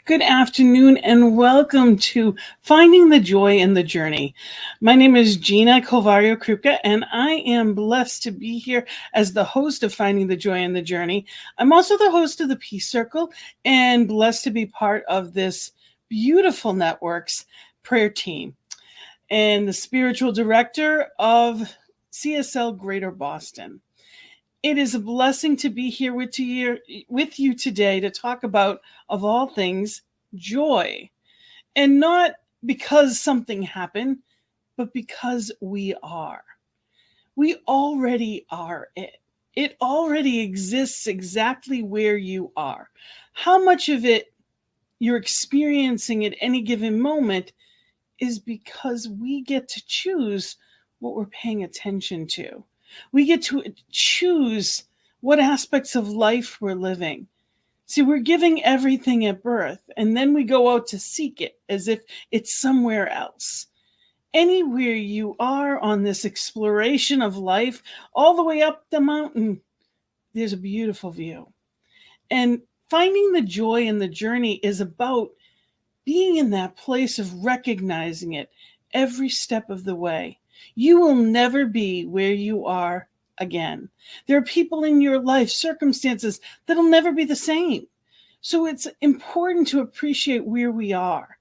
Good afternoon and welcome to Finding the Joy in the Journey. My name is Gina Kovario-Krupka and I am blessed to be here as the host of Finding the Joy in the Journey. I'm also the host of the Peace Circle and blessed to be part of this beautiful network's prayer team and the spiritual director of CSL Greater Boston. It is a blessing to be here with you today to talk about, of all things, joy. And not because something happened, but because we are. We already are it. It already exists exactly where you are. How much of it you're experiencing at any given moment is because we get to choose what we're paying attention to. We get to choose what aspects of life we're living. See, we're giving everything at birth, and then we go out to seek it as if it's somewhere else. Anywhere you are on this exploration of life, all the way up the mountain, there's a beautiful view. And finding the joy in the journey is about being in that place of recognizing it every step of the way. You will never be where you are again. There are people in your life, circumstances that'll never be the same. So it's important to appreciate where we are.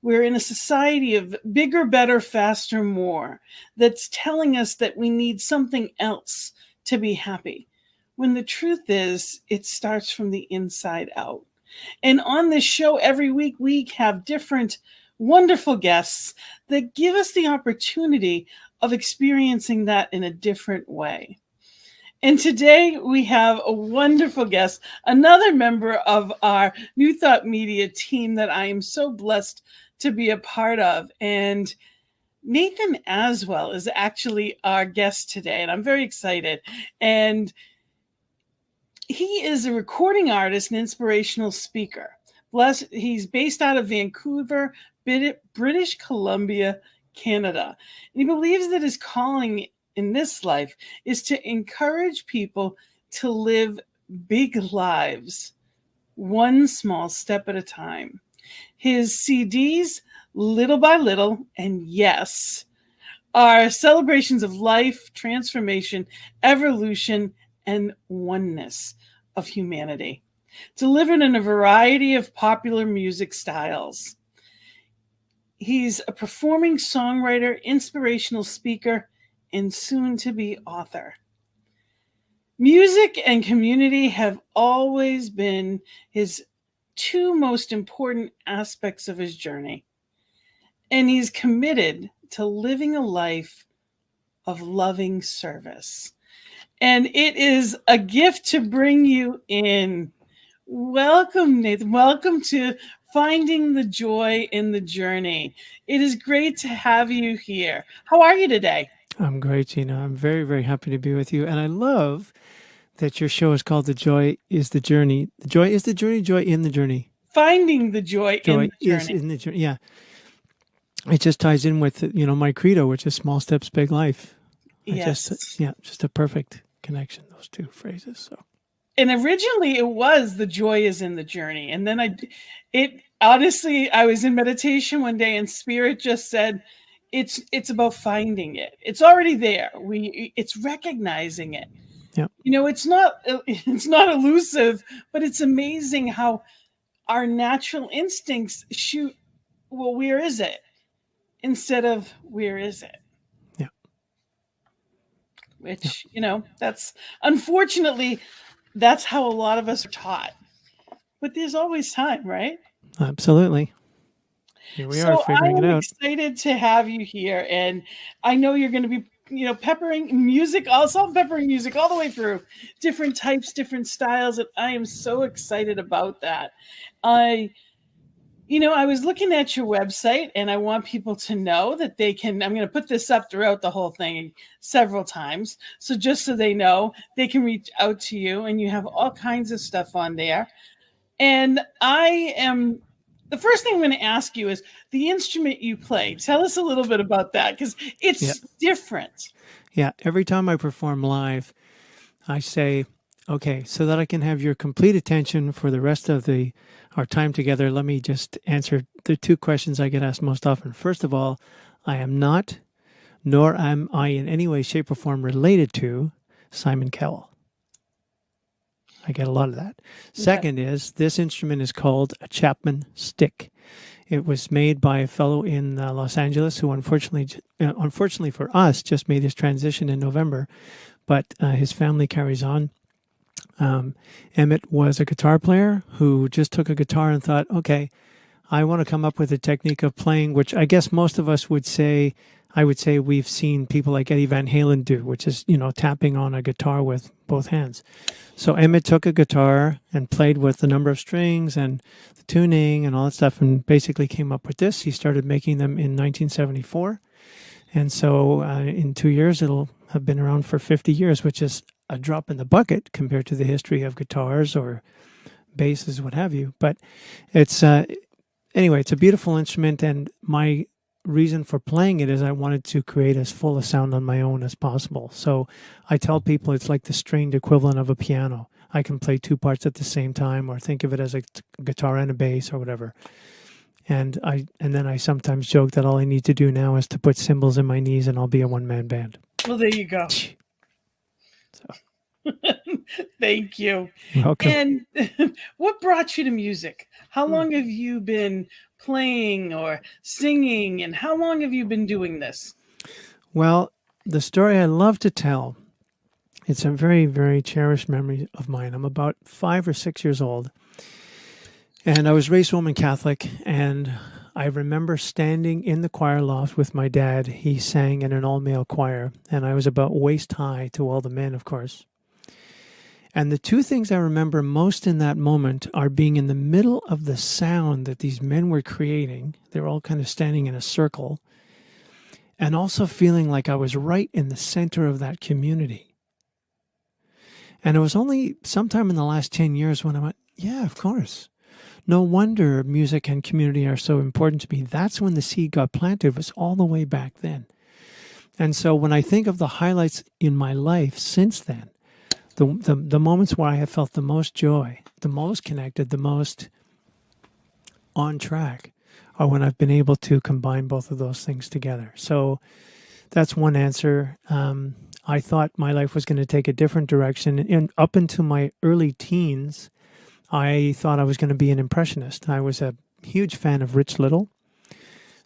We're in a society of bigger, better, faster, more that's telling us that we need something else to be happy. When the truth is, it starts from the inside out. And on this show every week, we have different wonderful guests that give us the opportunity of experiencing that in a different way. And today we have a wonderful guest, another member of our New Thought Media team that I am so blessed to be a part of. And Nathen Aswell is actually our guest today, and I'm very excited. And he is a recording artist and inspirational speaker. He's based out of Vancouver, British Columbia, Canada. And he believes that his calling in this life is to encourage people to live big lives, one small step at a time. His CDs, Little by Little, and Yes, are celebrations of life, transformation, evolution, and oneness of humanity, delivered in a variety of popular music styles. He's a performing songwriter, inspirational speaker, and soon-to-be author. Music and community have always been his two most important aspects of his journey, and he's committed to living a life of loving service. And it is a gift to bring you in. Welcome, Nathen. Welcome to finding the joy in the journey. It is great to have you here. How are you today? I'm great, Gina. I'm very, very happy to be with you. And I love that your show is called The Joy is the Journey. The Joy is the Journey, Joy in the Journey. Finding the joy in Joy the is journey. in the journey. Yeah. It just ties in with, my credo, which is small steps, big life. Yes. Just a perfect connection, those two phrases. So, And originally it was the joy is in the journey. And then it honestly, I was in meditation one day and spirit just said, it's about finding it. It's already there. It's recognizing it. yeah. It's not elusive, but it's amazing how our natural instincts shoot, well, where is it, instead of where is it, Yeah. Yeah. which that's unfortunately that's how a lot of us are taught, but there's always time, right? Absolutely. Here we are So I figuring it am out. excited to have you here, and I know you're going to be peppering music, also peppering music all the way through, different types, different styles, and I am so excited about that. I was looking at your website, and I want people to know that they can. I'm going to put this up throughout the whole thing several times. So just so they know, they can reach out to you, and you have all kinds of stuff on there. And the first thing I'm going to ask you is the instrument you play. Tell us a little bit about that, because Yeah. it's different. Yeah. Every time I perform live, I say, okay, so that I can have your complete attention for the rest of our time together, let me just answer the two questions I get asked most often. First of all, I am not, nor am I in any way, shape, or form related to Simon Cowell. I get a lot of that. Okay. Second is this instrument is called a Chapman stick. It was made by a fellow in Los Angeles who unfortunately for us, just made his transition in November, but his family carries on. Emmett was a guitar player who just took a guitar and thought, okay, I want to come up with a technique of playing, which I guess most of us would say, I would say we've seen people like Eddie Van Halen do, which is, tapping on a guitar with both hands. So Emmett took a guitar and played with the number of strings and the tuning and all that stuff and basically came up with this. He started making them in 1974. And so in 2 years, it'll have been around for 50 years, which is a drop in the bucket compared to the history of guitars or basses, what have you. But it's, anyway, it's a beautiful instrument. And my reason for playing it is I wanted to create as full a sound on my own as possible. So I tell people it's like the stringed equivalent of a piano. I can play two parts at the same time, or think of it as a guitar and a bass or whatever. And then I sometimes joke that all I need to do now is to put cymbals in my knees and I'll be a one-man band. Well, there you go. So. Thank you. You're welcome. And what brought you to music? How long have you been playing or singing, and how long have you been doing this? Well, the story I love to tell, it's a very, very cherished memory of mine. I'm about 5 or 6 years old, and I was raised Roman Catholic, and I remember standing in the choir loft with my dad. He sang in an all-male choir, and I was about waist high to all the men, of course. And the two things I remember most in that moment are being in the middle of the sound that these men were creating. They were all kind of standing in a circle, and also feeling like I was right in the center of that community. And it was only sometime in the last 10 years when I went, yeah, of course. No wonder music and community are so important to me. That's when the seed got planted. It was all the way back then. And so when I think of the highlights in my life since then, the moments where I have felt the most joy, the most connected, the most on track, are when I've been able to combine both of those things together. So that's one answer. I thought my life was going to take a different direction. And up into my early teens, I thought I was going to be an impressionist. I was a huge fan of Rich Little.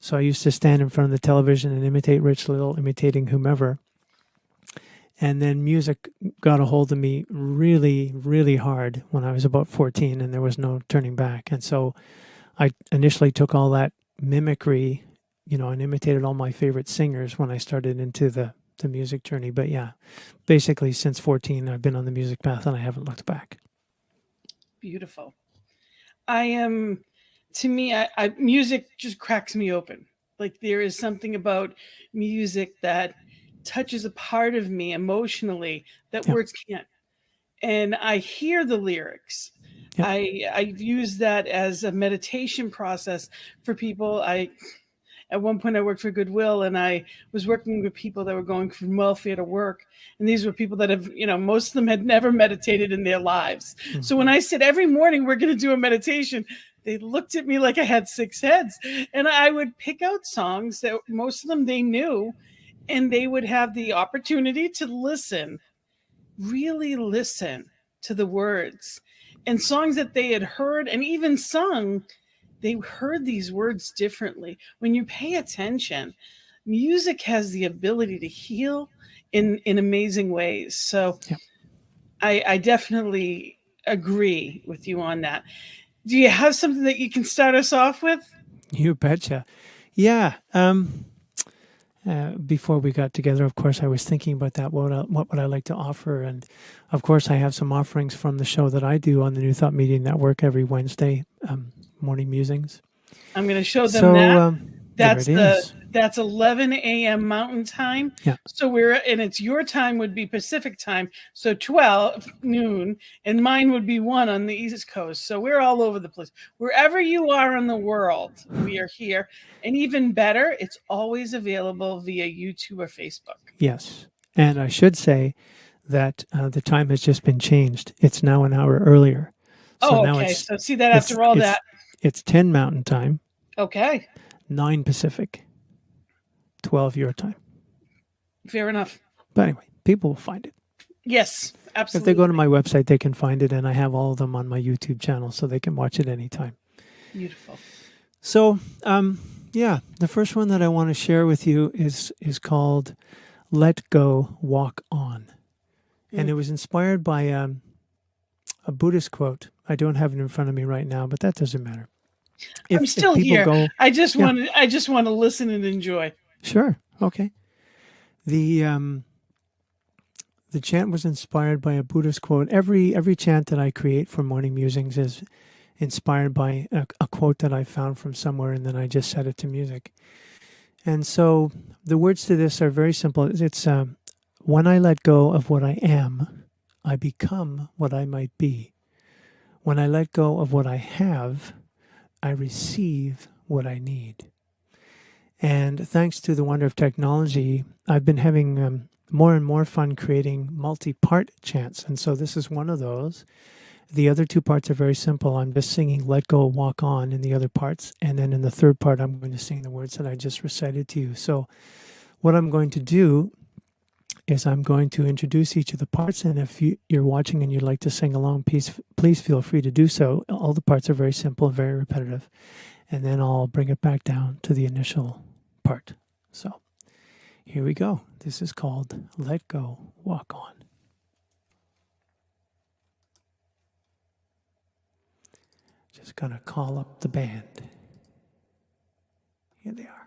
So I used to stand in front of the television and imitate Rich Little, imitating whomever. And then music got a hold of me really, really hard when I was about 14, and there was no turning back. And so I initially took all that mimicry, and imitated all my favorite singers when I started into the music journey. But yeah, basically since 14, I've been on the music path and I haven't looked back. Beautiful. I am to me, music just cracks me open. Like there is something about music that touches a part of me emotionally that Yeah. words can't. And I hear the lyrics. Yeah. I've used that as a meditation process for people. At one point I worked for Goodwill, and I was working with people that were going from welfare to work. And these were people that have, most of them had never meditated in their lives. Mm-hmm. So when I said every morning we're going to do a meditation, they looked at me like I had six heads. And I would pick out songs that most of them they knew, and they would have the opportunity to listen, really listen to the words, and songs that they had heard and even sung. They heard these words differently. When you pay attention, music has the ability to heal in amazing ways. So Yeah. I definitely agree with you on that. Do you have something that you can start us off with? You betcha. Yeah. Before we got together, of course, I was thinking about that. What would I like to offer? And of course, I have some offerings from the show that I do on the New Thought Media Network every Wednesday, morning musings. I'm going to show them So that. That's 11 a.m. Mountain Time. Yeah. So it's your time would be Pacific time. So 12 noon, and mine would be 1 on the East Coast. So we're all over the place. Wherever you are in the world, we are here. And even better, it's always available via YouTube or Facebook. Yes. And I should say that the time has just been changed. It's now an hour earlier. So now okay. So see that after all that. It's 10 Mountain Time. Okay. 9 Pacific. 12 your time. Fair enough. But anyway, people will find it. Yes, absolutely. If they go to my website, they can find it, and I have all of them on my YouTube channel, so they can watch it anytime. Beautiful. So, the first one that I want to share with you is called "Let Go, Walk On," and it was inspired by a Buddhist quote. I don't have it in front of me right now, but that doesn't matter. I'm still here. I just want to listen and enjoy. Sure. Okay. The chant was inspired by a Buddhist quote. Every chant that I create for morning musings is inspired by a quote that I found from somewhere, and then I just set it to music. And so the words to this are very simple. It's when I let go of what I am, I become what I might be. When I let go of what I have, I receive what I need. And thanks to the wonder of technology, I've been having more and more fun creating multi-part chants. And so this is one of those. The other two parts are very simple. I'm just singing "Let Go, Walk On" in the other parts. And then in the third part, I'm going to sing the words that I just recited to you. So what I'm going to do is I'm going to introduce each of the parts. And if you're watching and you'd like to sing along, please feel free to do so. All the parts are very simple, very repetitive. And then I'll bring it back down to the initial part. So here we go. This is called "Let Go, Walk On." Just gonna call up the band. Here they are.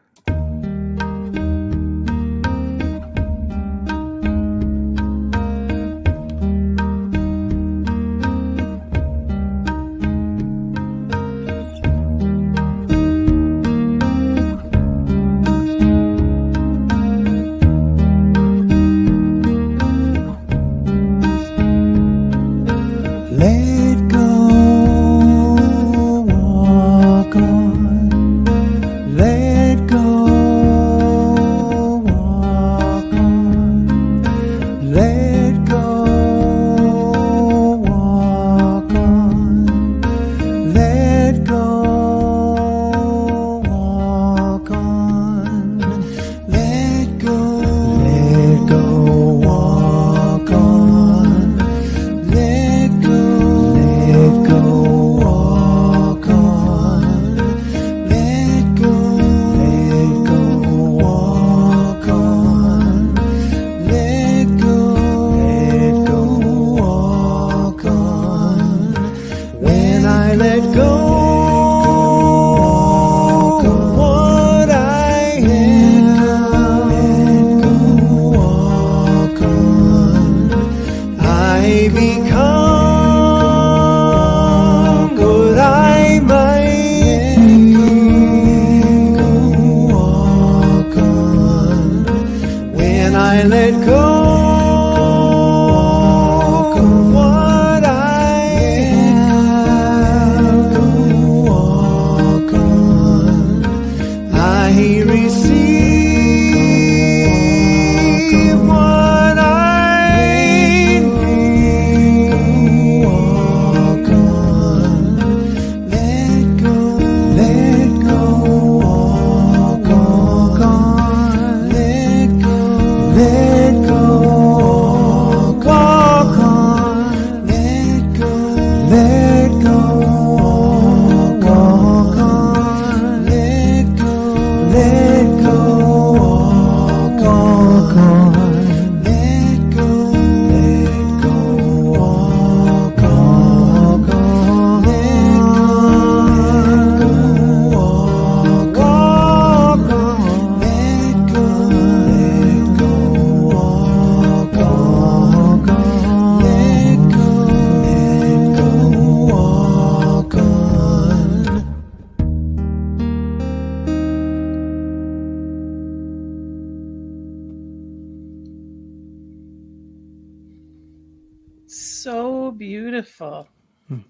Let go, walk on. Let go, walk on. Let go, walk on. Let go, walk on. Let go, walk on. Let go, walk on. Let go, walk on. Let go, walk on. When I let go of what I am, let go, walk on. I become what I might So beautiful. Hmm.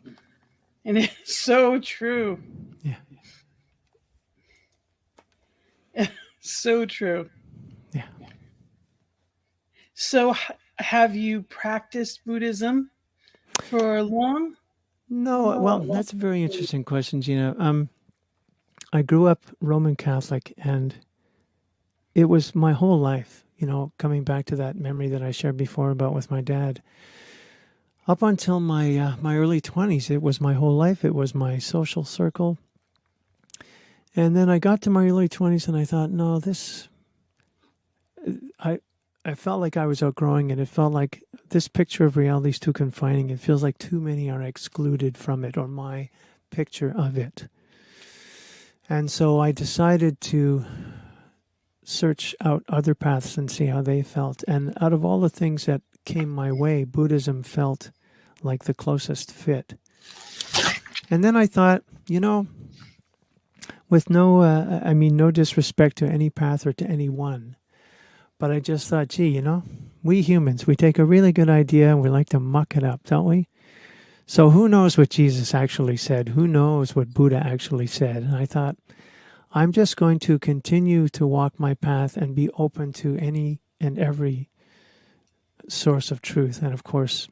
And it's so true. Yeah. So true. Yeah. So, have you practiced Buddhism for long? No, well, that's a very interesting question, Gina. I grew up Roman Catholic, and it was my whole life, coming back to that memory that I shared before about with my dad. Up until my early 20s, it was my whole life. It was my social circle. And then I got to my early 20s and I thought, no, I I felt like I was outgrowing it. It felt like this picture of reality is too confining. It feels like too many are excluded from it, or my picture of it. And so I decided to search out other paths and see how they felt. And out of all the things that came my way, Buddhism felt like the closest fit. And then I thought, with no disrespect to any path or to anyone, but I just thought, gee, we humans, we take a really good idea and we like to muck it up, don't we? So who knows what Jesus actually said? Who knows what Buddha actually said? And I thought, I'm just going to continue to walk my path and be open to any and every source of truth. And of course,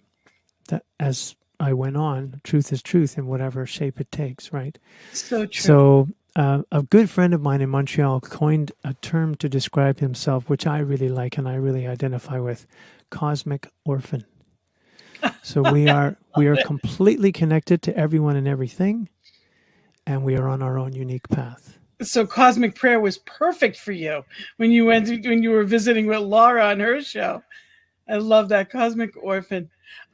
that as I went on, truth is truth in whatever shape it takes, right? So true. So a good friend of mine in Montreal coined a term to describe himself, which I really like and I really identify with: cosmic orphan. So we are completely connected to everyone and everything, and we are on our own unique path. So, cosmic prayer was perfect for you when you were visiting with Laura on her show. I love that, cosmic orphan.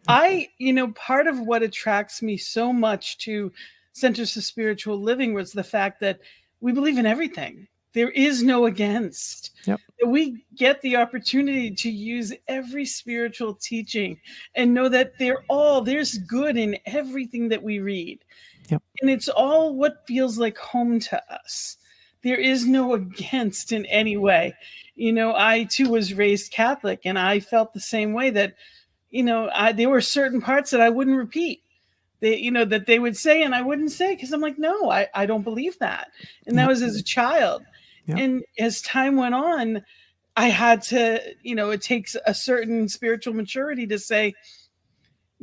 Part of what attracts me so much to Centers of Spiritual Living was the fact that we believe in everything. There is no against. Yep. We get the opportunity to use every spiritual teaching and know that there's good in everything that we read. Yep. And it's all what feels like home to us. There is no against in any way. I too was raised Catholic, and I felt the same way that there were certain parts that I wouldn't repeat. That they would say and I wouldn't say, because I'm like, no, I don't believe that. And that was as a child. Yep. And as time went on, I had to, it takes a certain spiritual maturity to say,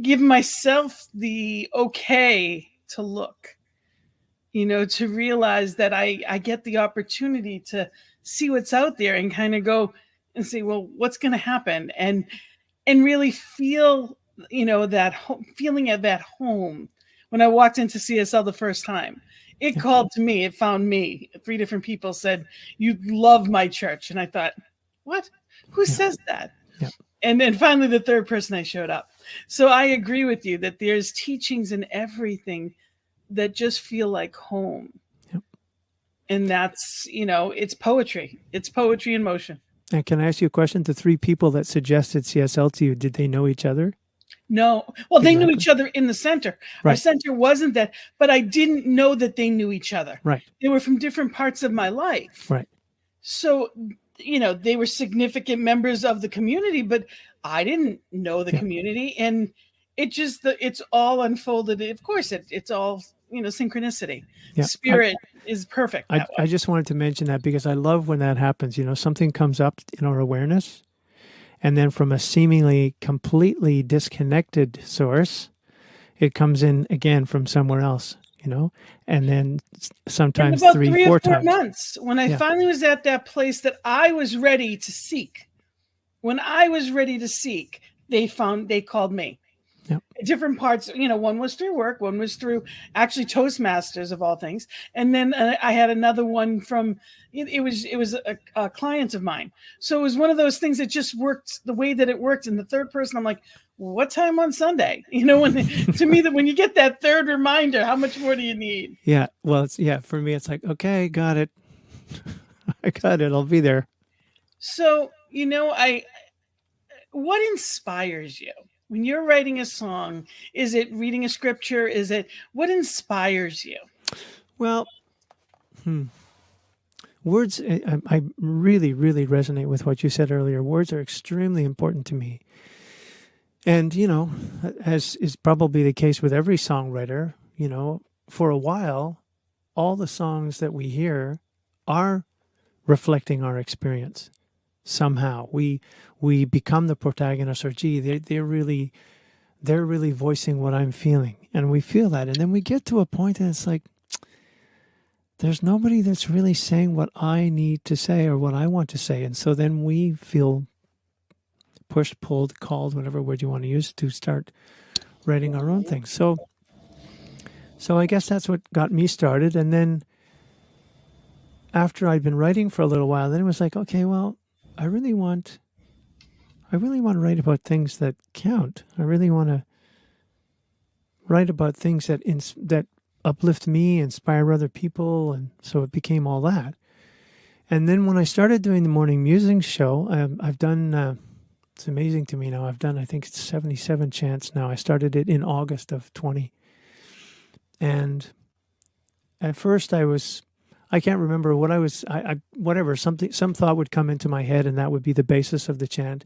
give myself the okay to look, to realize that I get the opportunity to see what's out there and kind of go and say, well, what's going to happen? And really feel, that feeling of that home. When I walked into CSL the first time, it called to me, it found me. 3 different people said, you love my church. And I thought, what? Who says that? Yep. And then finally, the third person I showed up. So I agree with you that there's teachings in everything that just feel like home. Yep. And that's, it's poetry. It's poetry in motion. And can I ask you a question? The 3 people that suggested CSL to you, did they know each other? No. Well, they knew each other in the center. Right. Our center wasn't that, but I didn't know that they knew each other. Right. They were from different parts of my life. Right. So, they were significant members of the community, but I didn't know the community. And it's all unfolded. Of course, it's all, synchronicity. Yeah. Spirit is perfect. I just wanted to mention that because I love when that happens. Something comes up in our awareness, and then from a seemingly completely disconnected source, it comes in again from somewhere else, and then sometimes about 3 or 4 times. months, when I finally was at that place that I was ready to seek. When I was ready to seek, they called me. Yep. Different parts, one was through work, one was through actually Toastmasters of all things. And then I had another one from, it was a client of mine. So it was one of those things that just worked the way that it worked. And the third person, I'm like, what time on Sunday? To me, that when you get that third reminder, how much more do you need? Yeah. Well, for me, it's like, okay, got it. I got it. I'll be there. So, what inspires you? When you're writing a song, is it reading a scripture? What inspires you? Well, words, I really, really resonate with what you said earlier. Words are extremely important to me. And, as is probably the case with every songwriter, for a while, all the songs that we hear are reflecting our experience somehow. We become the protagonist, or they're really voicing what I'm feeling, and we feel that. And then we get to a point and it's like, there's nobody that's really saying what I need to say or what I want to say. And so then we feel pushed, pulled, called, whatever word you want to use, to start writing our own things. So I guess that's what got me started. And then after I'd been writing for a little while, then it was like, okay, well, I really want to write about things that count. I really want to write about things that uplift me, inspire other people. And so it became all that. And then when I started doing the morning musing show, I've done, it's amazing to me now, I've done, I think it's 77 chants now. I started it in August of 20. And at first I can't remember what whatever, some thought would come into my head and that would be the basis of the chant.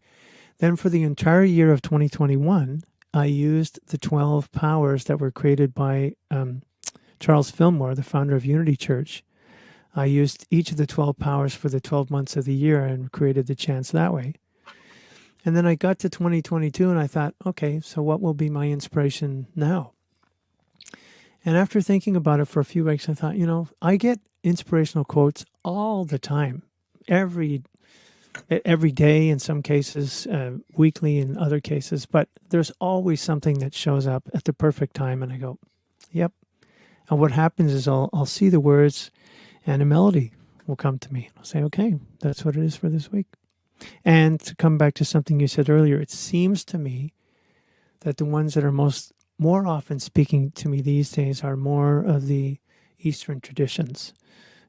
Then for the entire year of 2021, I used the 12 powers that were created by Charles Fillmore, the founder of Unity Church. I used each of the 12 powers for the 12 months of the year and created the chants that way. And then I got to 2022 and I thought, okay, so what will be my inspiration now? And after thinking about it for a few weeks, I thought, I get inspirational quotes all the time, every day in some cases, weekly in other cases, but there's always something that shows up at the perfect time. And I go, yep. And what happens is I'll see the words and a melody will come to me. I'll say, okay, that's what it is for this week. And to come back to something you said earlier, it seems to me that the ones that are more often speaking to me these days are more of the Eastern traditions,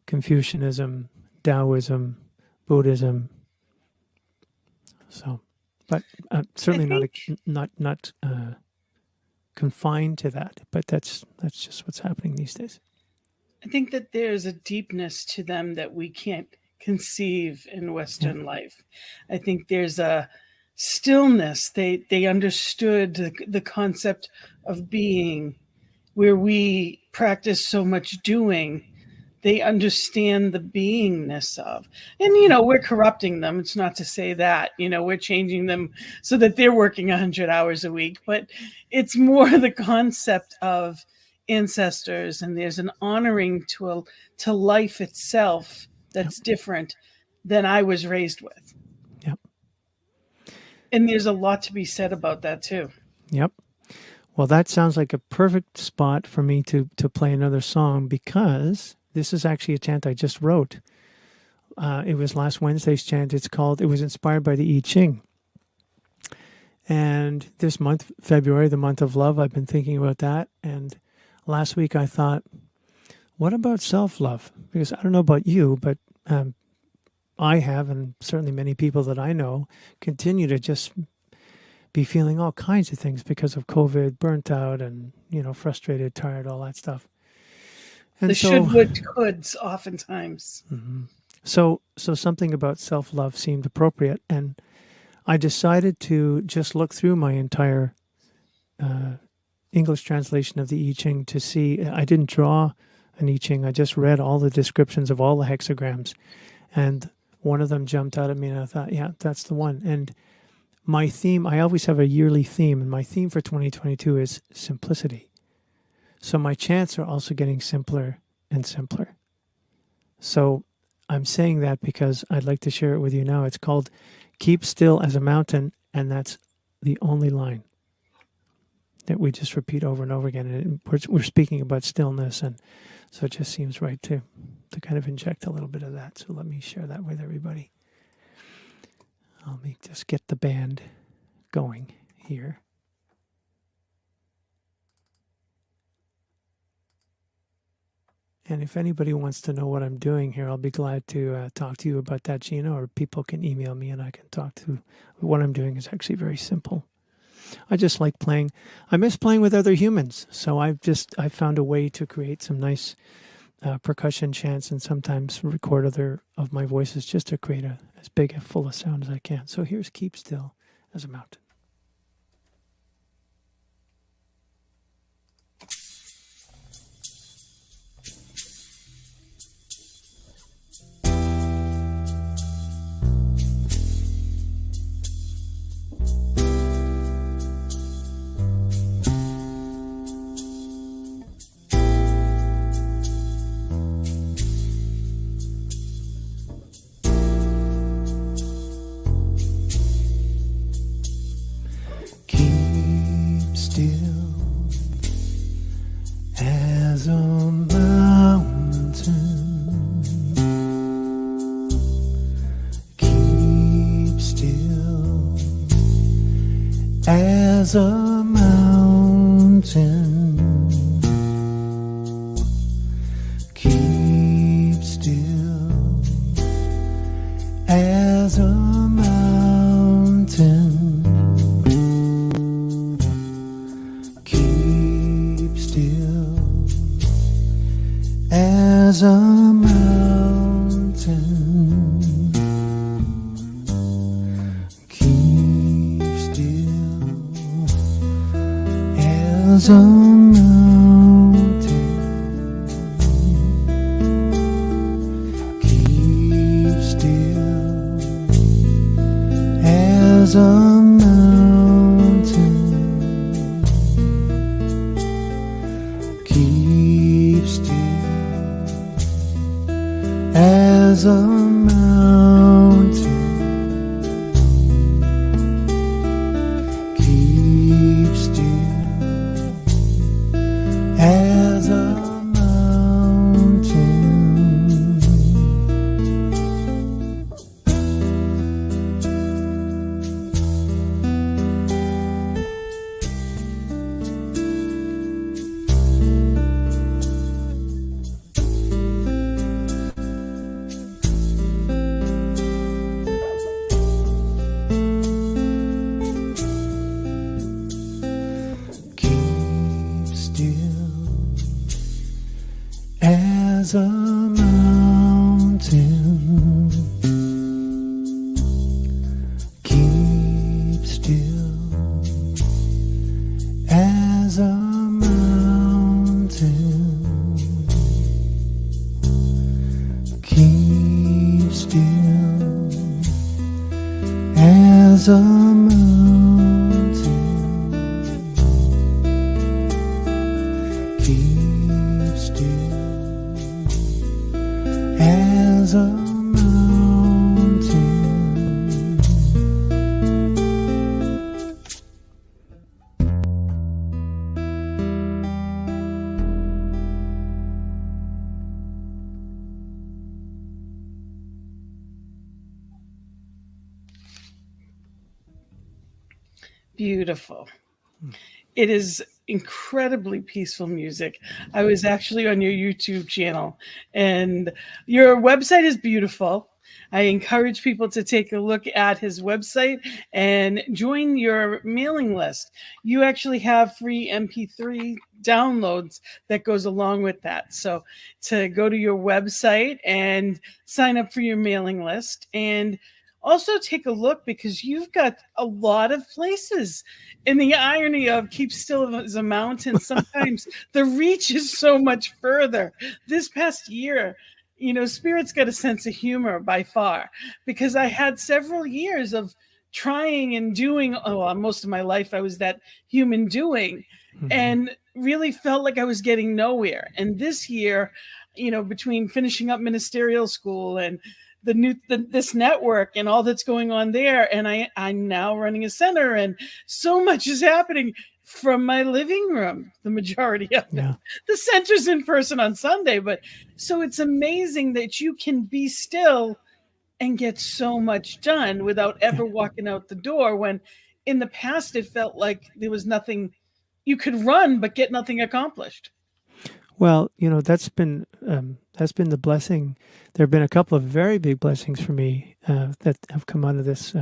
Confucianism, Taoism, Buddhism. So, but certainly not confined to that. But that's just what's happening these days. I think that there's a deepness to them that we can't conceive in Western life. I think there's a stillness. They understood the concept of being, where we practice so much doing. They understand the beingness of, and we're corrupting them. It's not to say that we're changing them so that they're working 100 hours a week, but it's more the concept of ancestors, and there's an honoring to life itself that's different than I was raised with. Yep. And there's a lot to be said about that too. Yep. Well, that sounds like a perfect spot for me to play another song, because this is actually a chant I just wrote. It was last Wednesday's chant. It was inspired by the I Ching. And this month, February, the month of love, I've been thinking about that. And last week I thought, what about self-love? Because I don't know about you, but I have, and certainly many people that I know, continue to just be feeling all kinds of things because of COVID, burnt out and, frustrated, tired, all that stuff. And the should, would, coulds oftentimes. Mm-hmm. So something about self-love seemed appropriate. And I decided to just look through my entire English translation of the I Ching to see. I didn't draw an I Ching. I just read all the descriptions of all the hexagrams. And one of them jumped out at me and I thought, yeah, that's the one. And my theme, I always have a yearly theme, and my theme for 2022 is simplicity. So my chants are also getting simpler and simpler. So I'm saying that because I'd like to share it with you now. It's called Keep Still as a Mountain, and that's the only line that we just repeat over and over again. And we're speaking about stillness, and so it just seems right to kind of inject a little bit of that. So let me share that with everybody. Let me just get the band going here. And if anybody wants to know what I'm doing here, I'll be glad to talk to you about that, Gina, or people can email me and I can talk to. What I'm doing is actually very simple. I just like playing. I miss playing with other humans. So I've found a way to create some nice percussion chants and sometimes record other of my voices just to create as big a full of sound as I can. So here's Keep Still as a Mountain. as a mountain. Keep still as a mountain. Keep still as a mountain. Keep still as a mountain. Keep still as a mountain. Keep still as a mountain. Keep still as a mountain. Keep still as a mountain. Keep still as a mountain. Keep still as a mountain. Keep still as a mountain. Beautiful. It is incredibly peaceful music. I was actually on your YouTube channel, and your website is beautiful. I encourage people to take a look at his website and join your mailing list. You actually have free MP3 downloads that goes along with that. So to go to your website and sign up for your mailing list, and also take a look because you've got a lot of places. And the irony of keep still as a mountain, sometimes the reach is so much further. This past year, Spirit's got a sense of humor by far, because I had several years of trying and doing. Most of my life I was that human doing, and really felt like I was getting nowhere. And this year, between finishing up ministerial school and this network and all that's going on there, and I'm now running a center, and so much is happening from my living room, the majority of it. Yeah. The center's in person on Sunday, but so it's amazing that you can be still and get so much done without ever walking out the door, when in the past it felt like there was nothing. You could run but get nothing accomplished. Well, that's been the blessing. There have been a couple of very big blessings for me that have come out of this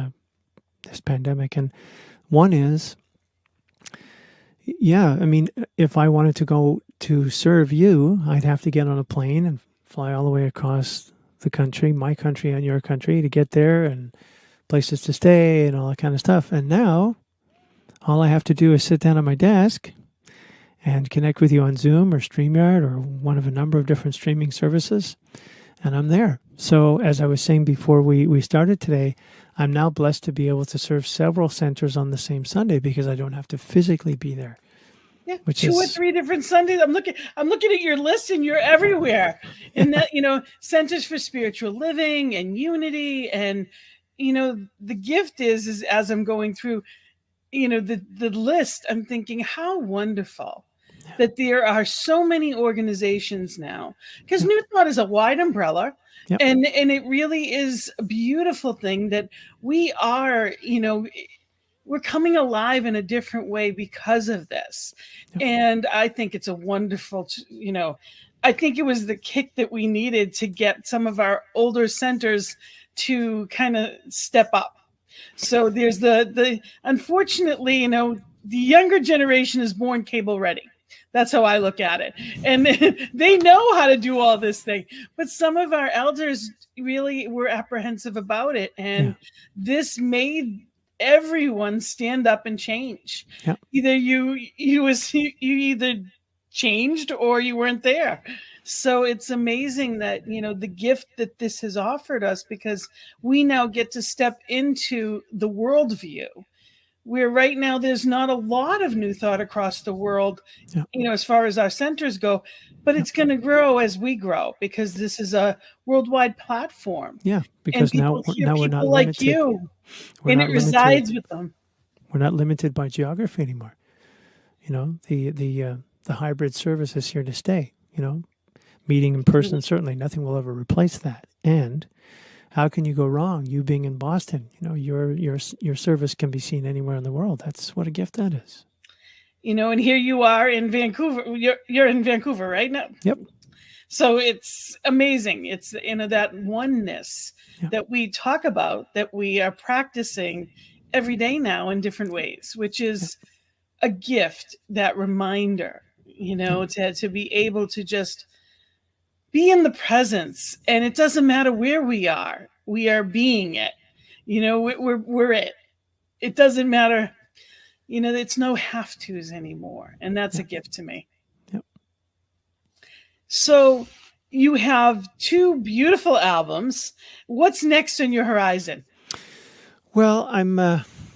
pandemic, and one is, if I wanted to go to serve you, I'd have to get on a plane and fly all the way across the country, my country and your country, to get there, and places to stay and all that kind of stuff. And now, all I have to do is sit down at my desk and connect with you on Zoom or StreamYard or one of a number of different streaming services, and I'm there. So as I was saying before we started today, I'm now blessed to be able to serve several centers on the same Sunday because I don't have to physically be there. Yeah, two or three different Sundays. I'm looking at your list, and you're everywhere. And that, Centers for Spiritual Living and Unity, and the gift is as I'm going through, the list, I'm thinking how wonderful that there are so many organizations now, because New Thought is a wide umbrella. Yep. And it really is a beautiful thing that we are, we're coming alive in a different way because of this. Yep. And I think it's a wonderful, I think it was the kick that we needed to get some of our older centers to kind of step up. So there's the unfortunately, the younger generation is born cable ready. That's how I look at it. And they know how to do all this thing. But some of our elders really were apprehensive about it. And this made everyone stand up and change. Yep. Either you either changed or you weren't there. So it's amazing that, the gift that this has offered us, because we now get to step into the worldview where right now there's not a lot of new thought across the world, as far as our centers go, but it's going to grow as we grow, because this is a worldwide platform. Yeah, because now we're not like limited. You, and it resides with them. We're not limited by geography anymore. The hybrid service is here to stay. Meeting in person, certainly nothing will ever replace that. And how can you go wrong? You being in Boston, your service can be seen anywhere in the world. That's what a gift that is. And here you are in Vancouver. You're in Vancouver right now. Yep. So it's amazing. It's that oneness that we talk about, that we are practicing every day now in different ways, which is a gift. That reminder, to be able to just be in the presence, and it doesn't matter where we are being it. We're it. It doesn't matter. It's no have tos anymore, and that's a gift to me. Yep. So you have 2 beautiful albums. What's next on your horizon? Well,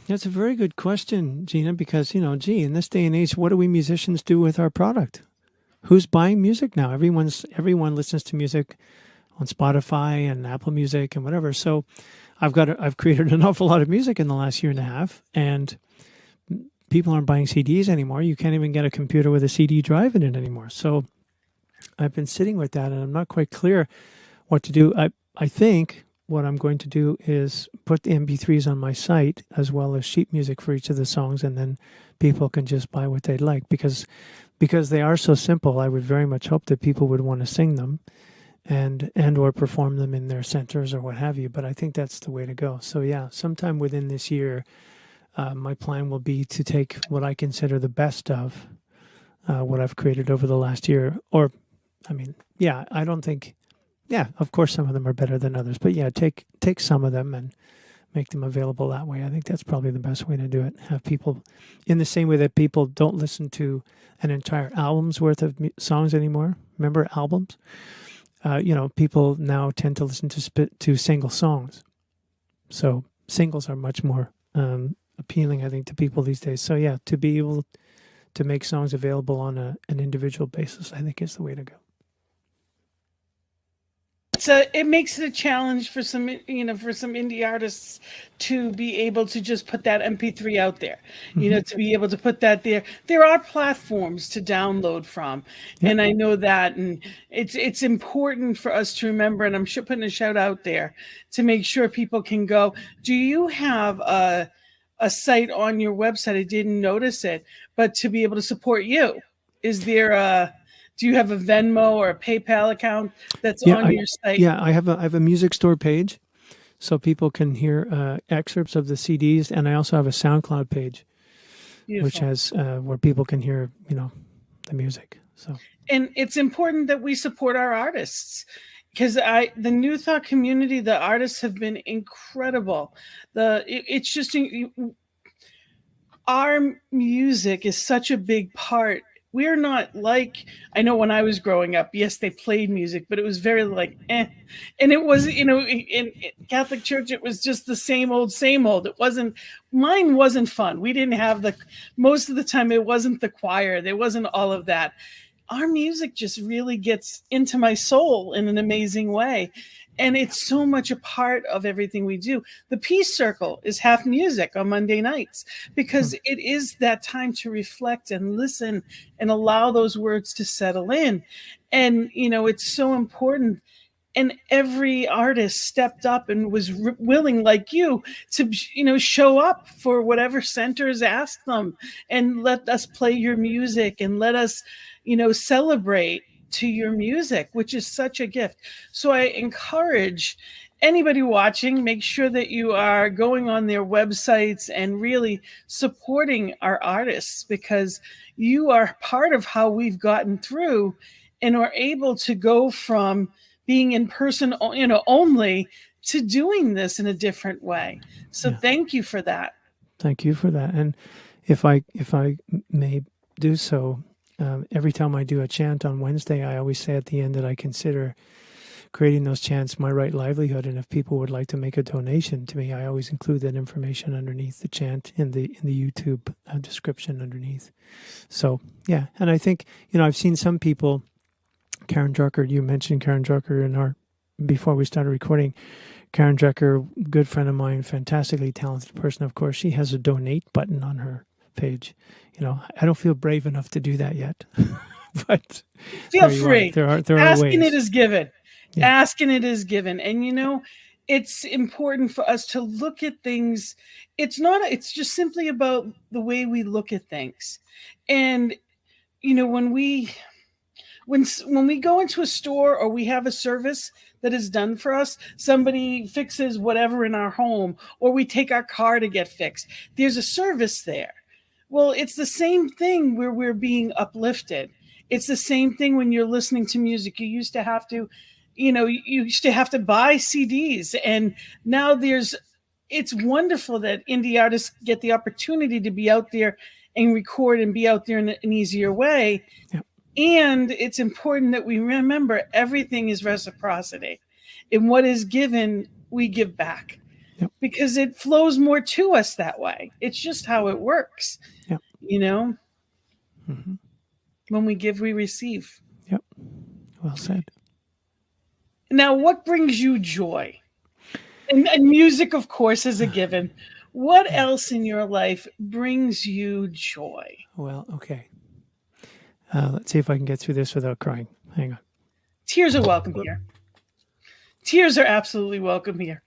that's a very good question, Gina, because in this day and age, what do we musicians do with our product? Who's buying music now? Everyone listens to music on Spotify and Apple Music and whatever. So I've created an awful lot of music in the last year and a half, and people aren't buying CDs anymore. You can't even get a computer with a CD drive in it anymore. So I've been sitting with that, and I'm not quite clear what to do. I think what I'm going to do is put the MP3s on my site as well as sheet music for each of the songs, and then people can just buy what they'd like, because they are so simple. I would very much hope that people would want to sing them and or perform them in their centers or what have you. But I think that's the way to go. So yeah, sometime within this year, my plan will be to take what I consider the best of what I've created over the last year. Or, I don't think, of course some of them are better than others. But yeah, take some of them and make them available that way. I think that's probably the best way to do it. Have people, in the same way that people don't listen to an entire album's worth of songs anymore. Remember albums? People now tend to listen to single songs. So singles are much more appealing, I think, to people these days. So yeah, to be able to make songs available on an individual basis, I think is the way to go. So it makes it a challenge for some indie artists to be able to just put that MP3 out there, to be able to put that there. There are platforms to download from, and I know that, and it's important for us to remember, and I'm putting a shout out there to make sure people can go. Do you have a site on your website? I didn't notice it, but to be able to support you, is there do you have a Venmo or a PayPal account that's on your site? Yeah, I have a music store page, so people can hear excerpts of the CDs, and I also have a SoundCloud page, which has where people can hear the music. So, and it's important that we support our artists, because the New Thought community, the artists have been incredible. It's just our music is such a big part. We're not like, I know when I was growing up, yes, they played music, but it was very And it was, in Catholic Church, it was just the same old, same old. Mine wasn't fun. We didn't have most of the time, it wasn't the choir. There wasn't all of that. Our music just really gets into my soul in an amazing way. And it's so much a part of everything we do. The Peace Circle is half music on Monday nights, because it is that time to reflect and listen and allow those words to settle in. And, it's so important. and every artist stepped up and was willing, like you, to show up for whatever centers asked them, and let us play your music, and let us celebrate to your music, which is such a gift. So I encourage anybody watching, make sure that you are going on their websites and really supporting our artists, because you are part of how we've gotten through and are able to go from being in person, only, to doing this in a different way. So thank you for that. Thank you for that. And if I may do so, every time I do a chant on Wednesday, I always say at the end that I consider creating those chants my right livelihood, and if people would like to make a donation to me, I always include that information underneath the chant in the YouTube description underneath. So yeah, and I think I've seen some people. Karen Drucker, you mentioned Karen Drucker before we started recording. Karen Drucker, good friend of mine, fantastically talented person. Of course, she has a donate button on her page. I don't feel brave enough to do that yet, but feel free. There are Asking ways. It is given. Yeah. Asking it is given. And it's important for us to look at things. It's just simply about the way we look at things. And when we go into a store, or we have a service that is done for us, somebody fixes whatever in our home, or we take our car to get fixed, there's a service there. Well, it's the same thing where we're being uplifted. It's the same thing when you're listening to music. You used to have to buy CDs, and now it's wonderful that indie artists get the opportunity to be out there and record and be out there in an easier way. Yep. And it's important that we remember everything is reciprocity. And what is given, we give back. Yep. Because it flows more to us that way. It's just how it works. Yep. Mm-hmm. When we give, we receive. Yep. Well said. Now, what brings you joy? And music, of course, is a given. What else in your life brings you joy? Well, okay. Let's see if I can get through this without crying. Hang on. Tears are welcome here. Tears are absolutely welcome here.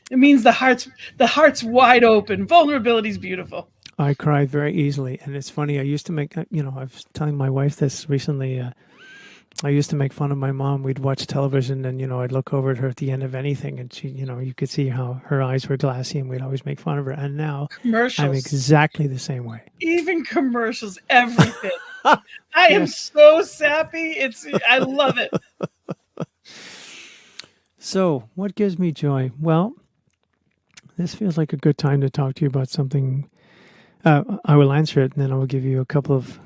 It means the heart's wide open. Vulnerability is beautiful. I cry very easily, and it's funny. I used to make, I was telling my wife this recently. I used to make fun of my mom. We'd watch television, and I'd look over at her at the end of anything, and she, you could see how her eyes were glassy, and we'd always make fun of her. And now commercials, I'm exactly the same way. Even commercials, everything. I am so sappy. I love it. So, what gives me joy? Well, this feels like a good time to talk to you about something. I will answer it, and then I will give you a couple of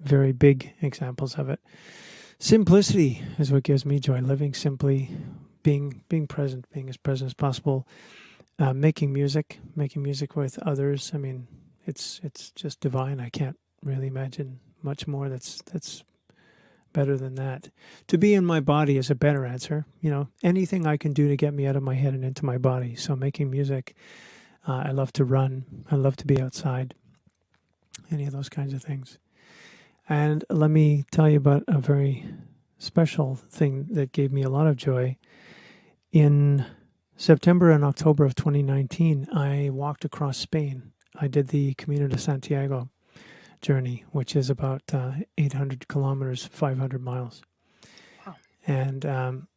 very big examples of it. Simplicity is what gives me joy. Living simply, being present, being as present as possible. Making music with others. I mean, it's just divine. I can't really imagine much more that's better than that. To be in my body is a better answer. Anything I can do to get me out of my head and into my body. So making music. I love to run. I love to be outside. Any of those kinds of things. And let me tell you about a very special thing that gave me a lot of joy. In September and October of 2019, I walked across Spain. I did the Camino de Santiago journey, which is about 800 kilometers, 500 miles. Wow. And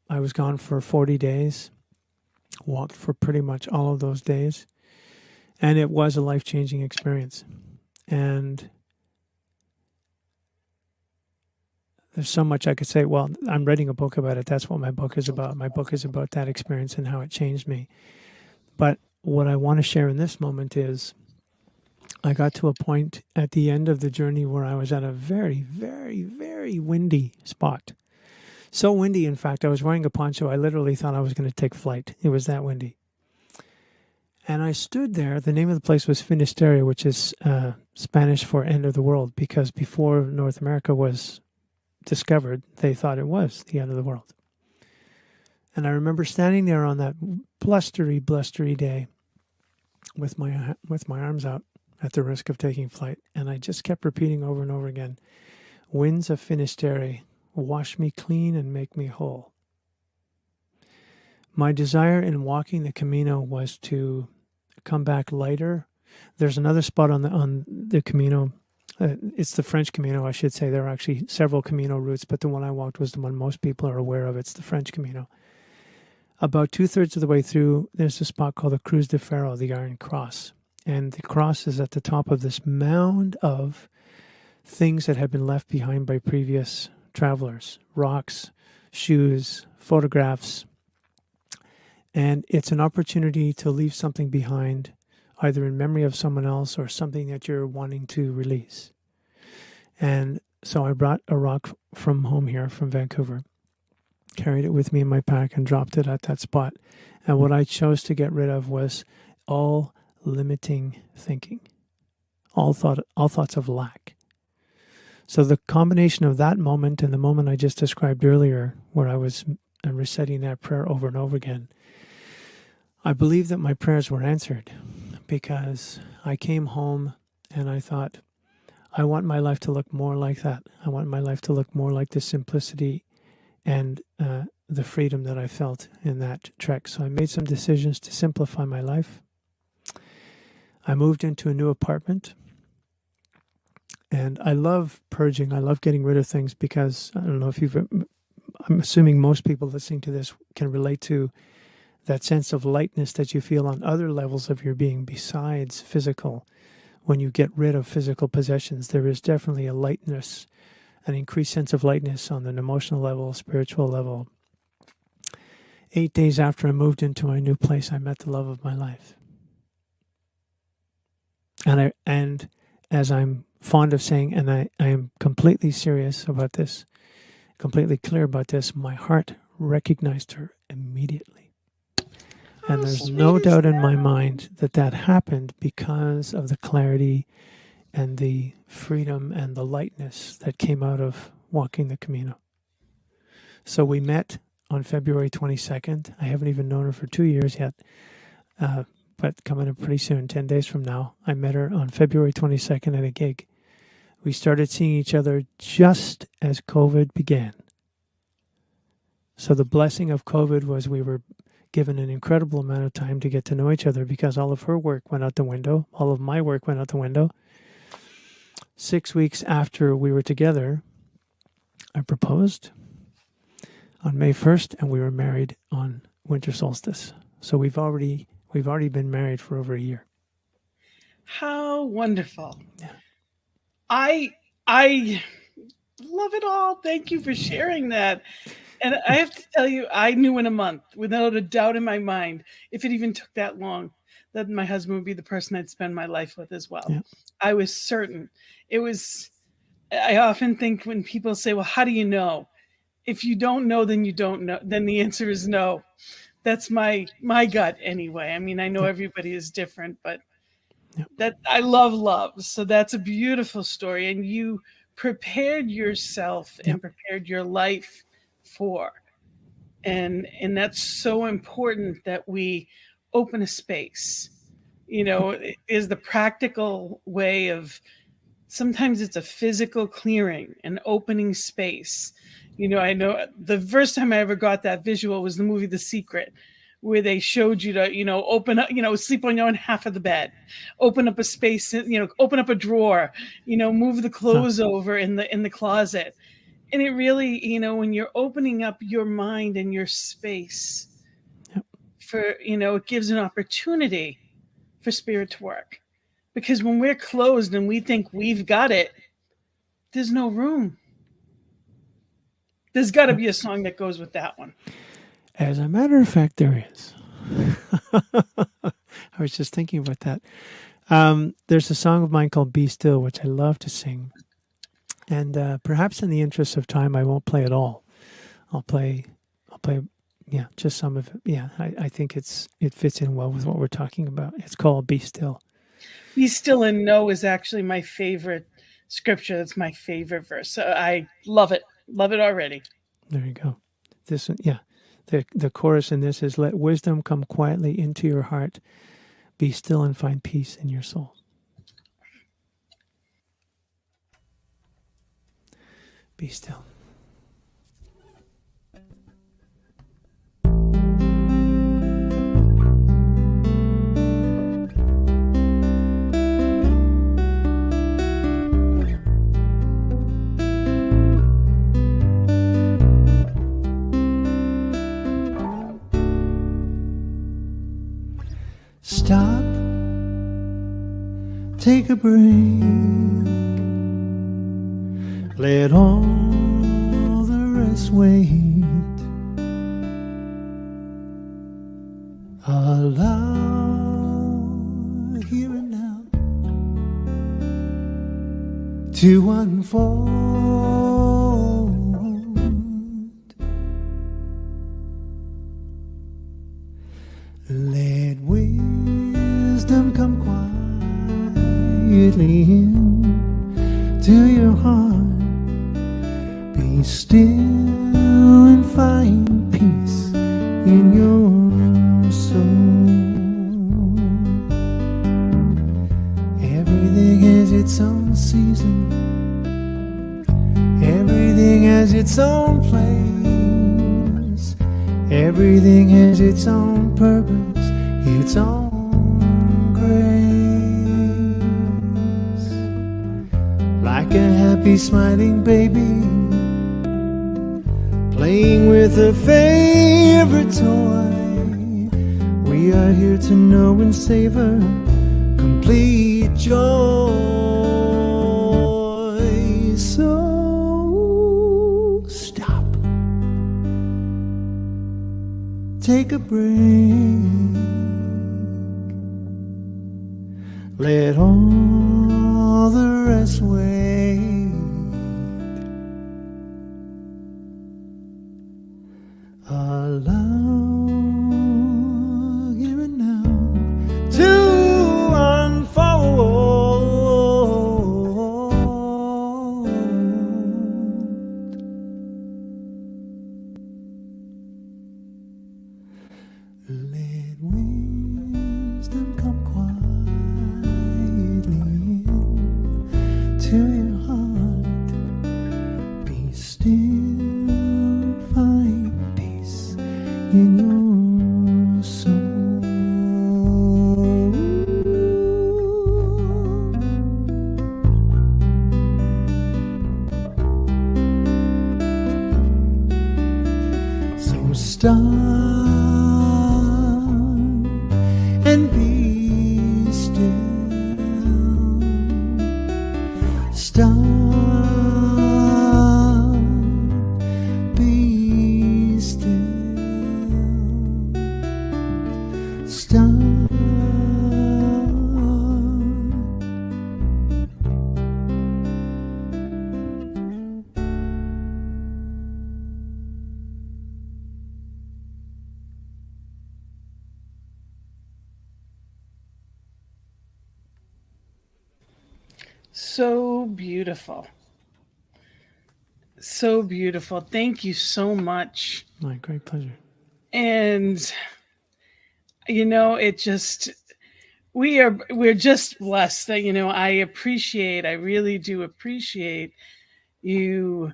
I was gone for 40 days, walked for pretty much all of those days. And it was a life-changing experience. And there's so much I could say. Well, I'm writing a book about it. That's what my book is about. My book is about that experience and how it changed me. But what I want to share in this moment is I got to a point at the end of the journey where I was at a very, very, very windy spot. So windy, in fact, I was wearing a poncho. I literally thought I was going to take flight. It was that windy. And I stood there. The name of the place was Finisterre, which is Spanish for end of the world, because before North America was discovered, they thought it was the end of the world. And I remember standing there on that blustery day with my arms out at the risk of taking flight. And I just kept repeating over and over again, winds of Finisterre, wash me clean and make me whole. My desire in walking the Camino was to come back lighter. There's another spot on the Camino. It's the French Camino, I should say. There are actually several Camino routes, but the one I walked was the one most people are aware of. It's the French Camino. About 2/3 of the way through, there's a spot called the Cruz de Ferro, the Iron Cross. And the cross is at the top of this mound of things that had been left behind by previous travelers, rocks, shoes, photographs. And it's an opportunity to leave something behind, either in memory of someone else or something that you're wanting to release. And so I brought a rock from home here, from Vancouver, carried it with me in my pack and dropped it at that spot. And what I chose to get rid of was all limiting thinking, all thoughts of lack. So the combination of that moment and the moment I just described earlier, where I was reciting that prayer over and over again, I believe that my prayers were answered, because I came home and I thought, I want my life to look more like that. I want my life to look more like the simplicity and the freedom that I felt in that trek. So I made some decisions to simplify my life. I moved into a new apartment. And I love purging. I love getting rid of things, because I don't know if I'm assuming most people listening to this can relate to that sense of lightness that you feel on other levels of your being besides physical. When you get rid of physical possessions, there is definitely a lightness, an increased sense of lightness on an emotional level, spiritual level. 8 days after I moved into my new place, I met the love of my life. And as I'm fond of saying, and I am completely serious about this, completely clear about this, my heart recognized her immediately. And there's no doubt in my mind that happened because of the clarity and the freedom and the lightness that came out of walking the Camino. So we met on February 22nd. I haven't even known her for 2 years yet, but coming up pretty soon, 10 days from now. I met her on February 22nd at a gig. We started seeing each other just as COVID began. So the blessing of COVID was we were given an incredible amount of time to get to know each other, because all of her work went out the window. All of my work went out the window. 6 weeks after we were together, I proposed on May 1st, and we were married on winter solstice. So we've already been married for over a year. How wonderful. Yeah. I love it all. Thank you for sharing that. And I have to tell you, I knew in a month, without a doubt in my mind, if it even took that long, that my husband would be the person I'd spend my life with as well. Yeah. I was certain. I often think when people say, well, how do you know? If you don't know, then you don't know. Then the answer is no. That's my gut anyway. I mean, I know everybody is different, but that I love. So that's a beautiful story. And you prepared yourself and prepared your life for. And that's so important, that we open a space. It is the practical way of, sometimes it's a physical clearing and opening space. I know the first time I ever got that visual was the movie The Secret, where they showed you to, open up, sleep on your own half of the bed, open up a space, open up a drawer, move the clothes over in the closet. And it really, when you're opening up your mind and your space for, it gives an opportunity for spirit to work. Because when we're closed and we think we've got it, there's no room. There's got to be a song that goes with that one. As a matter of fact, there is. I was just thinking about that. There's a song of mine called Be Still, which I love to sing. And perhaps in the interest of time, I won't play it all. I'll play, just some of it. Yeah, I think it fits in well with what we're talking about. It's called Be Still. Be still and know is actually my favorite scripture. That's my favorite verse. So I love it. Love it already. There you go. This, the chorus in this is, let wisdom come quietly into your heart. Be still and find peace in your soul. Be still. a break. Let all the rest wait. Allow here and now to unfold. Let wisdom come quietly in to your heart. Be still and find peace in your soul. Everything has its own season. Everything has its own place. Everything has its own purpose, its own grace. Like a happy smiling baby playing with a favorite toy, we are here to know and savor complete joy. So stop, take a break, let all the rest wait. Allow here and now to unfold. Let wisdom come quietly into your heart. Be still, find peace in your soul. So stop and be still. Stop, be still. Stop. So beautiful. So beautiful. Thank you so much. My great pleasure. And it just we're just blessed that I really do appreciate you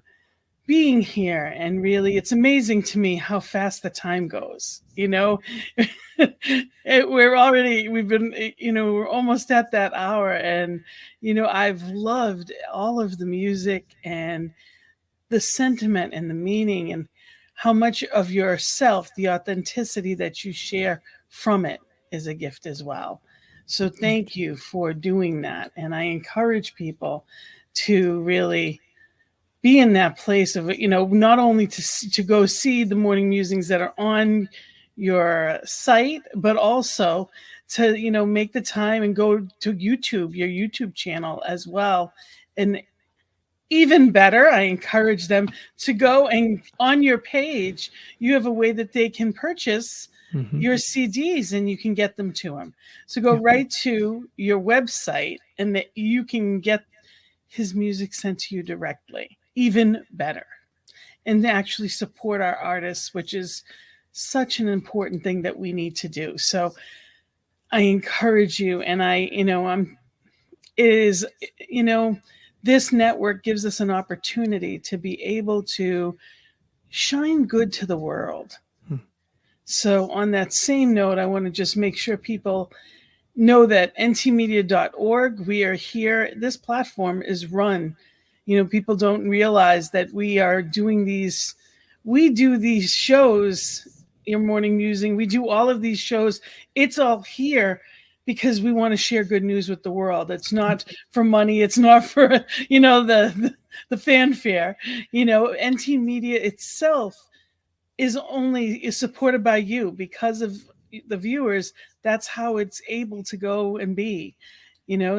being here. And really, it's amazing to me how fast the time goes. We're almost at that hour, and I've loved all of the music and the sentiment and the meaning, and how much of yourself, the authenticity that you share from it, is a gift as well. So thank you for doing that. And I encourage people to really be in that place of, not only to go see the morning musings that are on your site, but also to, make the time and go to YouTube, your YouTube channel as well. And even better, I encourage them to go, and on your page, you have a way that they can purchase your CDs and you can get them to them. So go right to your website, and that you can get his music sent to you directly. Even better. And to actually support our artists, which is such an important thing that we need to do. So I encourage you, and this network gives us an opportunity to be able to shine good to the world. So on that same note, I want to just make sure people know that ntmedia.org, we are here. This platform is run. People don't realize that we are doing we do these shows, your morning musing. We do all of these shows. It's all here because we want to share good news with the world. It's not for money. It's not for, the fanfare. NT Media itself is supported by you because of the viewers. That's how it's able to go and be,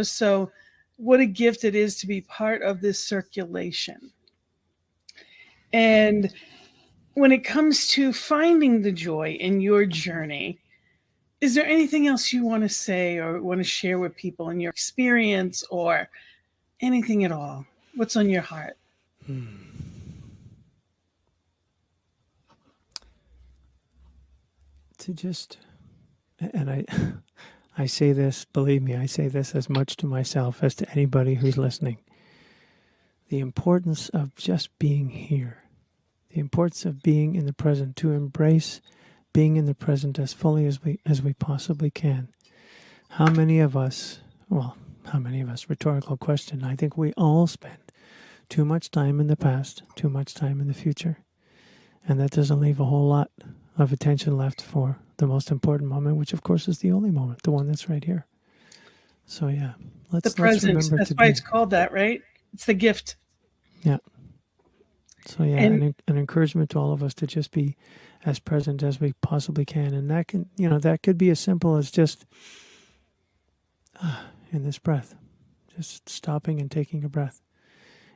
so what a gift it is to be part of this circulation. And when it comes to finding the joy in your journey, is there anything else you want to say or want to share with people in your experience or anything at all? What's on your heart? To just, and I say this, believe me, I say this as much to myself as to anybody who's listening. The importance of just being here. The importance of being in the present, to embrace being in the present as fully as we possibly can. How many of us, rhetorical question, I think we all spend too much time in the past, too much time in the future. And that doesn't leave a whole lot of attention left for the most important moment, which of course is the only moment, the one that's right here. So yeah, let's remember. That's why it's called that, right? It's the gift. Yeah. So yeah, an encouragement to all of us to just be as present as we possibly can, and that can, that could be as simple as just in this breath, just stopping and taking a breath.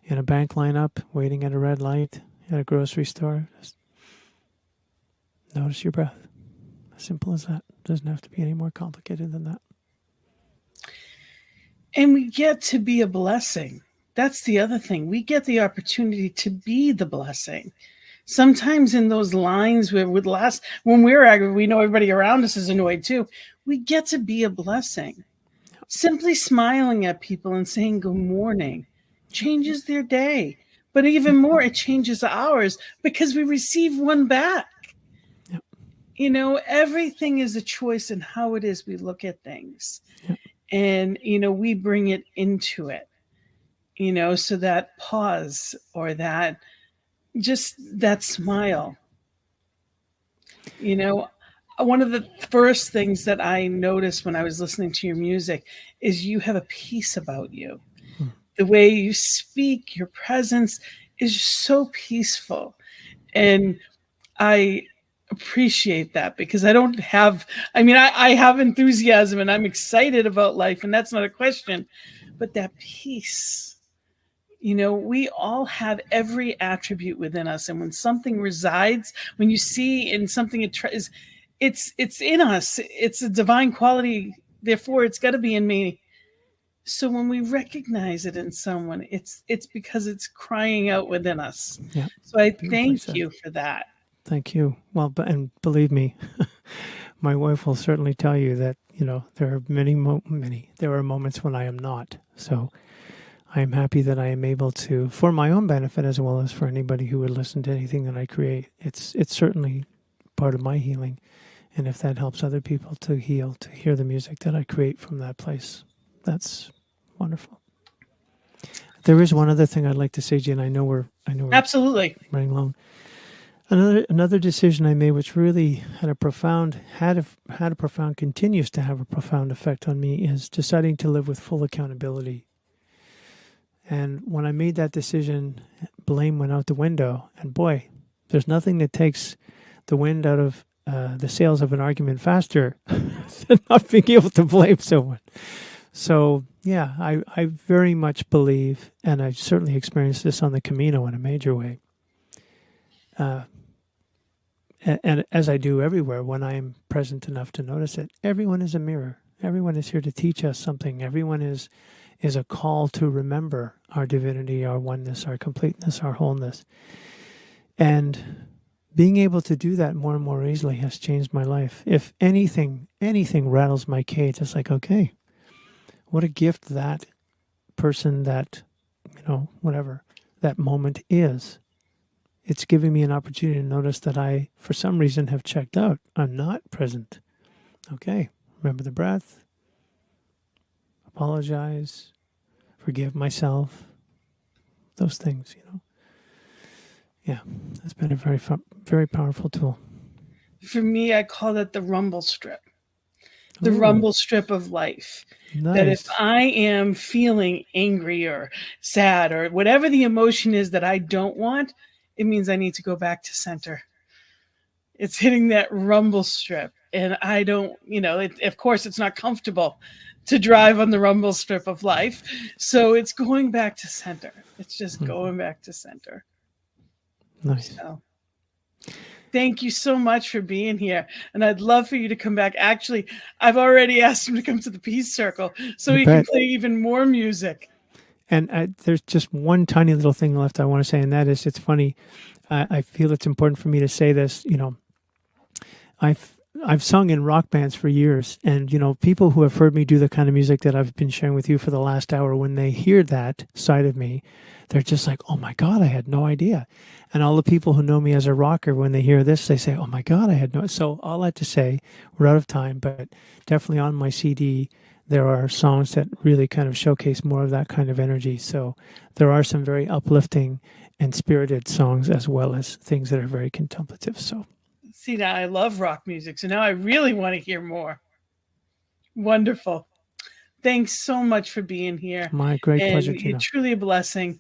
In a bank lineup, waiting at a red light, at a grocery store, just notice your breath. As simple as that. Doesn't have to be any more complicated than that. And we get to be a blessing. That's the other thing. We get the opportunity to be the blessing. Sometimes in those lines when we're angry, we know everybody around us is annoyed too. We get to be a blessing. Simply smiling at people and saying good morning changes their day. But even more, it changes ours because we receive one back. Yep. Everything is a choice in how it is we look at things. Yep. And, we bring it into it, so that pause or that smile. One of the first things that I noticed when I was listening to your music is you have a peace about you. The way you speak, your presence is so peaceful. And I appreciate that because I don't have, I have enthusiasm and I'm excited about life, and that's not a question, but that peace, we all have every attribute within us. And when something resides, when you see in something, it's in us, it's a divine quality. Therefore it's got to be in me. So when we recognize it in someone, it's because it's crying out within us. Yeah, so I thank you for that. Thank you. Well, and believe me, my wife will certainly tell you that, there are there are moments when I am not. So I am happy that I am able to, for my own benefit as well as for anybody who would listen to anything that I create, it's certainly part of my healing. And if that helps other people to heal, to hear the music that I create from that place, that's wonderful. There is one other thing I'd like to say, Jen. I know we're absolutely running long. Another decision I made, which really continues to have a profound effect on me, is deciding to live with full accountability. And when I made that decision, blame went out the window. And boy, there's nothing that takes the wind out of the sails of an argument faster than not being able to blame someone. So yeah, I very much believe, and I certainly experienced this on the Camino in a major way. And as I do everywhere, when I am present enough to notice it, everyone is a mirror. Everyone is here to teach us something. Everyone is a call to remember our divinity, our oneness, our completeness, our wholeness. And being able to do that more and more easily has changed my life. If anything rattles my cage, it's like, okay, what a gift that person, that, whatever that moment is. It's giving me an opportunity to notice that I, for some reason, have checked out. I'm not present. Okay, remember the breath. Apologize. Forgive myself. Those things, Yeah, that's been a very powerful tool. For me, I call that the rumble strip. the Ooh, rumble strip of life. That if nice. I am feeling angry or sad or whatever the emotion is that I don't want, it means I need to go back to center. It's hitting that rumble strip. And I don't, of course, it's not comfortable to drive on the rumble strip of life. So it's going back to center. It's just going back to center. Nice. So thank you so much for being here. And I'd love for you to come back. Actually, I've already asked him to come to the Peace Circle so he can play even more music. And there's just one tiny little thing left I want to say, and that is, it's funny. I feel it's important for me to say this. I've sung in rock bands for years, and people who have heard me do the kind of music that I've been sharing with you for the last hour, when they hear that side of me, they're just like, "Oh my God, I had no idea." And all the people who know me as a rocker, when they hear this, they say, "Oh my God, I had no." So all that to say, we're out of time, but definitely on my CD, there are songs that really kind of showcase more of that kind of energy. So there are some very uplifting and spirited songs, as well as things that are very contemplative. So. See, now I love rock music, so now I really want to hear more. Wonderful. Thanks so much for being here. My great pleasure, Gina. Gina. You're truly a blessing.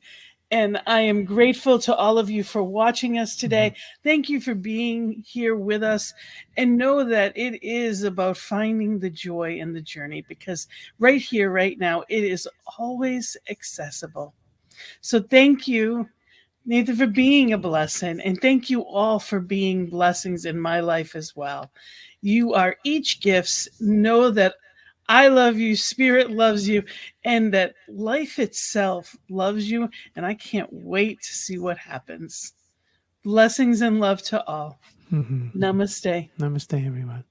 And I am grateful to all of you for watching us today. Thank you for being here with us. And know that it is about finding the joy in the journey, because right here, right now, it is always accessible. So thank you, Nathen, for being a blessing. And thank you all for being blessings in my life as well. You are each gifts. Know that I love you, Spirit loves you, and that life itself loves you. And I can't wait to see what happens. Blessings and love to all. Namaste. Namaste, everyone.